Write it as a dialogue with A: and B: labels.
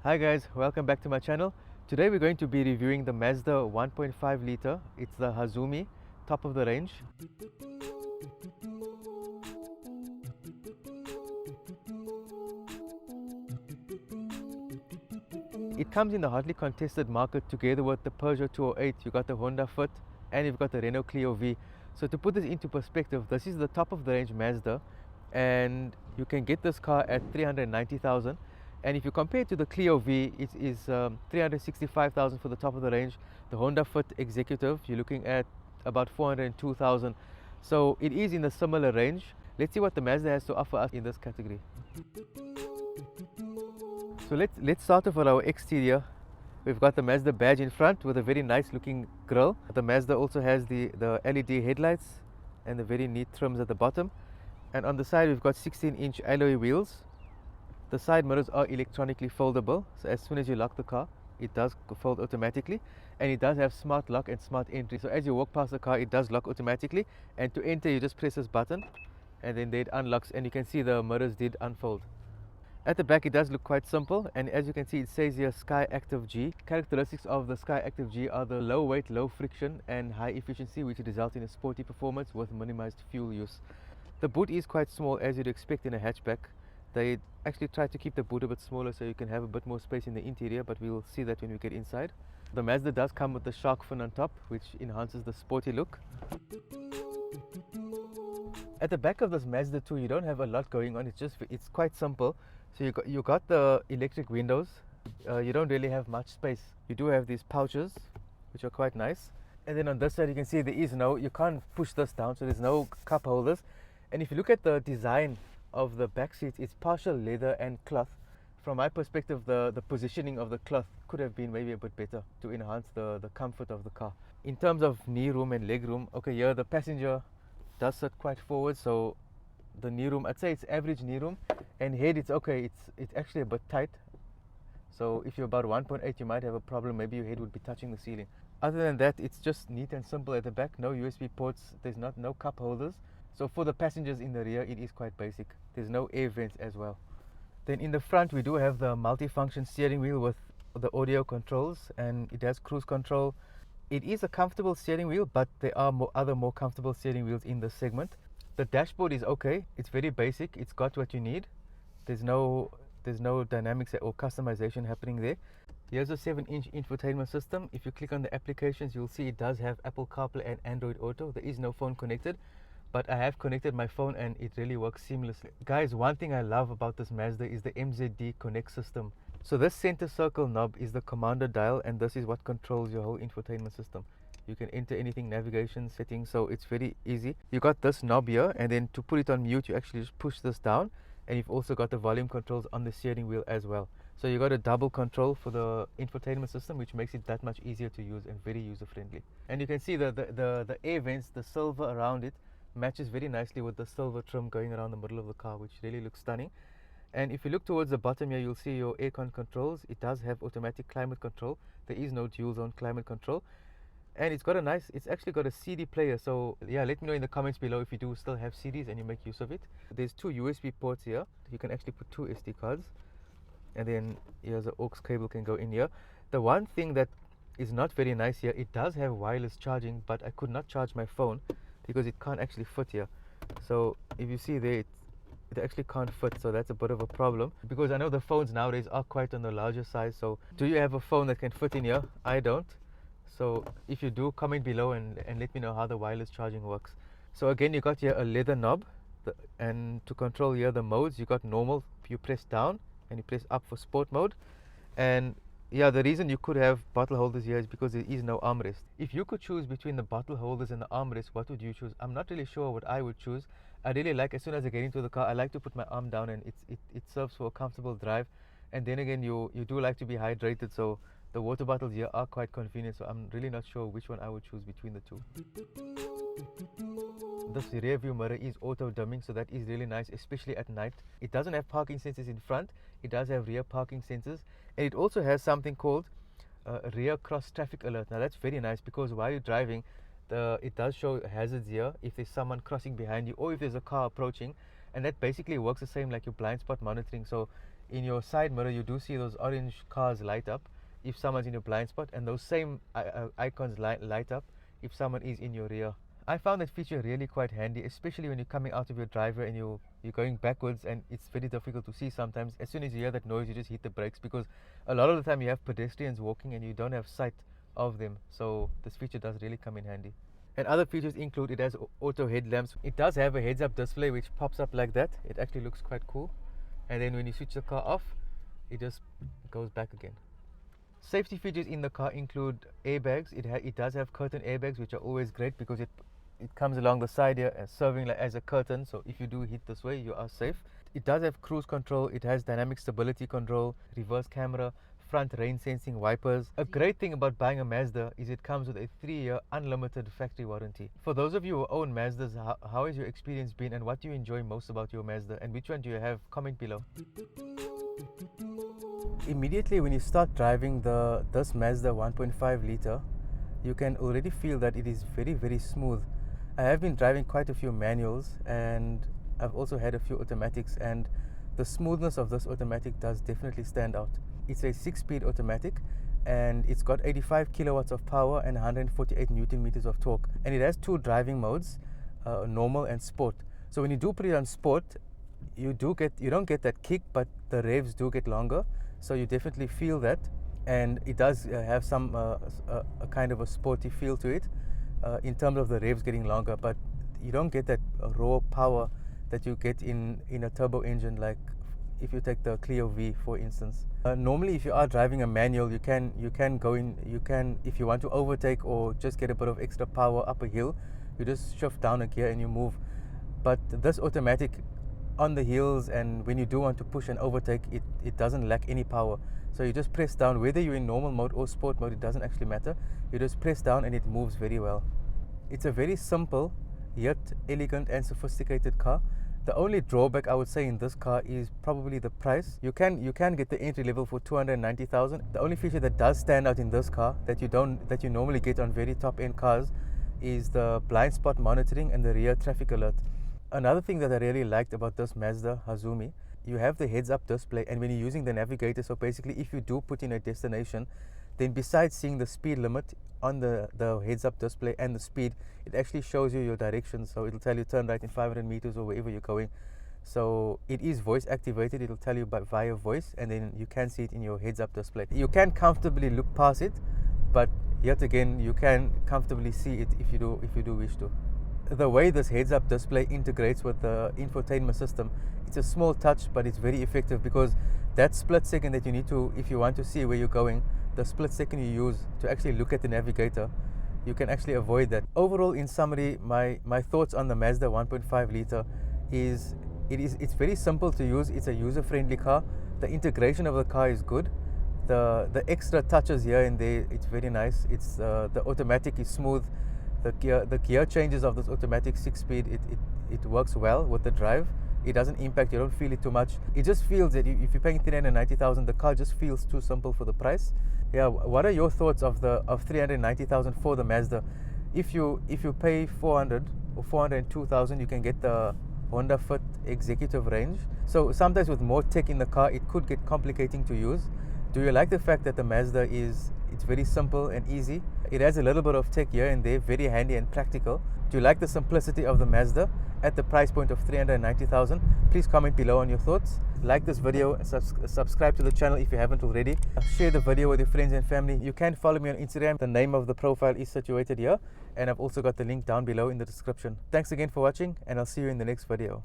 A: Hi guys, welcome back to my channel. Today we're going to be reviewing the Mazda 1.5 liter. It's the Hazumi, top of the range. It comes in the hotly contested market together with the Peugeot 208. You got the Honda Fit and you've got the Renault CLIO V. So to put this into perspective, this is the top of the range Mazda, and you can get this car at 390,000. And if you compare it to the CLIO V, it is 365,000 for the top of the range. The Honda Fit Executive, you're looking at about 402,000. So it is in a similar range. Let's see what the Mazda has to offer us in this category. So let's start off with our exterior. We've got the Mazda badge in front with a very nice looking grille. The Mazda also has the LED headlights and the very neat trims at the bottom. And on the side we've got 16-inch alloy wheels. The side mirrors are electronically foldable, so as soon as you lock the car, it does fold automatically, and it does have smart lock and smart entry. So as you walk past the car, it does lock automatically, and to enter you just press this button and then it unlocks, and you can see the mirrors did unfold. At the back it does look quite simple, and as you can see it says here Sky Active G. Characteristics of the Sky Active G are the low weight, low friction and high efficiency, which result in a sporty performance with minimized fuel use. The boot is quite small, as you'd expect in a hatchback. They actually try to keep the boot a bit smaller so you can have a bit more space in the interior, but we'll see that when we get inside. The Mazda does come with the shark fin on top, which enhances the sporty look. At the back of this Mazda 2, you don't have a lot going on. It's quite simple. So you got the electric windows. You don't really have much space. You do have these pouches, which are quite nice. And then on this side, you can see you can't push this down, so there's no cup holders. And if you look at the design of the back seats, it's partial leather and cloth. From my perspective, the positioning of the cloth could have been maybe a bit better to enhance the comfort of the car. In terms of knee room and leg room, okay, here the passenger does sit quite forward, so the knee room, I'd say it's average knee room, and head it's okay, it's actually a bit tight. So if you're about 1.8, you might have a problem, maybe your head would be touching the ceiling. Other than that, it's just neat and simple at the back. No USB ports, there's no cup holders. So for the passengers in the rear, it is quite basic. There's no air vents as well. Then in the front, we do have the multi-function steering wheel with the audio controls, and it has cruise control. It is a comfortable steering wheel, but there are other more comfortable steering wheels in this segment. The dashboard is okay. It's very basic. It's got what you need. There's no dynamics or customization happening there. Here's a 7-inch infotainment system. If you click on the applications, you'll see it does have Apple CarPlay and Android Auto. There is no phone connected, but I have connected my phone and it really works seamlessly. Guys, one thing I love about this Mazda is the MZD Connect system. So this center circle knob is the commander dial, and this is what controls your whole infotainment system. You can enter anything, navigation, settings, so it's very easy. You got this knob here, and then to put it on mute, you actually just push this down, and you've also got the volume controls on the steering wheel as well. So you got a double control for the infotainment system, which makes it that much easier to use and very user friendly. And you can see the air vents, the silver around it, matches very nicely with the silver trim going around the middle of the car, which really looks stunning. And if you look towards the bottom here, you'll see your aircon controls. It does have automatic climate control. There is no dual zone climate control, and it's actually got a CD player. So yeah, let me know in the comments below if you do still have CDs and you make use of it. There's 2 USB ports here. You can actually put 2 SD cards, and then here's an aux cable can go in here. The one thing that is not very nice here, it does have wireless charging, but I could not charge my phone because it can't actually fit here. So if you see there, it actually can't fit, so that's a bit of a problem, because I know the phones nowadays are quite on the larger size. So do you have a phone that can fit in here? I don't. So if you do, comment below and let me know how the wireless charging works. So again, you got here a leather knob, and to control here the modes, you got normal, you press down, and you press up for sport mode. And yeah, the reason you could have bottle holders here is because there is no armrest. If you could choose between the bottle holders and the armrest, what would you choose? I'm not really sure what I would choose. I really like, as soon as I get into the car, I like to put my arm down, and it serves for a comfortable drive. And then again, you do like to be hydrated, so the water bottles here are quite convenient. So I'm really not sure which one I would choose between the two. This rear view mirror is auto dimming, so that is really nice, especially at night. It doesn't have parking sensors in front. It does have rear parking sensors, and it also has something called rear cross traffic alert. Now that's very nice, because while you're driving, it does show hazards here if there's someone crossing behind you or if there's a car approaching, and that basically works the same like your blind spot monitoring. So In your side mirror, you do see those orange cars light up if someone's in your blind spot, and those same icons light up if someone is in your rear. I found that feature really quite handy, especially when you're coming out of your driveway and you're going backwards and it's very difficult to see sometimes. As soon as you hear that noise, you just hit the brakes, because a lot of the time you have pedestrians walking and you don't have sight of them. So this feature does really come in handy. And other features include, it has auto headlamps. It does have a heads-up display which pops up like that. It actually looks quite cool. And then when you switch the car off, it just goes back again. Safety features in the car include airbags. It does have curtain airbags, which are always great because it comes along the side here and serving as a curtain. So if you do hit this way, you are safe. It does have cruise control. It has dynamic stability control, reverse camera, front rain sensing wipers. A great thing about buying a Mazda is it comes with a 3-year unlimited factory warranty. For those of you who own Mazdas, how has your experience been, and what do you enjoy most about your Mazda, and which one do you have? Comment below. Immediately when you start driving this Mazda 1.5 liter, you can already feel that it is very, very smooth. I have been driving quite a few manuals and I've also had a few automatics, and the smoothness of this automatic does definitely stand out. It's a 6-speed automatic and it's got 85 kilowatts of power and 148 Newton meters of torque, and it has 2 driving modes, normal and sport. So when you do put it on sport, you don't get that kick, but the revs do get longer. So you definitely feel that, and it does have some a kind of a sporty feel to it in terms of the revs getting longer, but you don't get that raw power that you get in a turbo engine, like if you take the CLIO V for instance. Normally if you are driving a manual, you can if you want to overtake or just get a bit of extra power up a hill, you just shift down a gear and you move. But this automatic, on the hills and when you do want to push and overtake, it doesn't lack any power. So you just press down, whether you're in normal mode or sport mode, it doesn't actually matter. You just press down and it moves very well. It's a very simple yet elegant and sophisticated car. The only drawback I would say in this car is probably the price. You can get the entry level for 290,000. The only feature that does stand out in this car that you normally get on very top end cars is the blind spot monitoring and the rear traffic alert. Another thing that I really liked about this Mazda Hazumi, you have the heads-up display, and when you're using the navigator, so basically if you do put in a destination, then besides seeing the speed limit on the heads-up display and the speed, it actually shows you your directions. So it'll tell you turn right in 500 meters or wherever you're going. So it is voice activated. It'll tell you via voice, and then you can see it in your heads-up display. You can comfortably look past it, but yet again, you can comfortably see it if you do wish to. The way this heads-up display integrates with the infotainment system, it's a small touch, but it's very effective, because that split second that you need to, if you want to see where you're going, the split second you use to actually look at the navigator, you can actually avoid that. Overall, in summary, my thoughts on the Mazda 1.5 liter is it's very simple to use. It's a user-friendly car. The integration of the car is good. The extra touches here and there, it's very nice. It's the automatic is smooth. The gear changes of this automatic 6-speed, it works well with the drive. It doesn't impact, you don't feel it too much. It just feels that if you're paying 390,000, the car just feels too simple for the price. Yeah, what are your thoughts of 390,000 for the Mazda? If you pay 400 or 402,000, you can get the Honda Fit executive range. So sometimes with more tech in the car, it could get complicating to use. Do you like the fact that the Mazda it's very simple and easy? It has a little bit of tech here and there, very handy and practical. Do you like the simplicity of the Mazda at the price point of 390,000? Please comment below on your thoughts. Like this video and subscribe to the channel if you haven't already. Share the video with your friends and family. You can follow me on Instagram. The name of the profile is situated here, and I've also got the link down below in the description. Thanks again for watching, and I'll see you in the next video.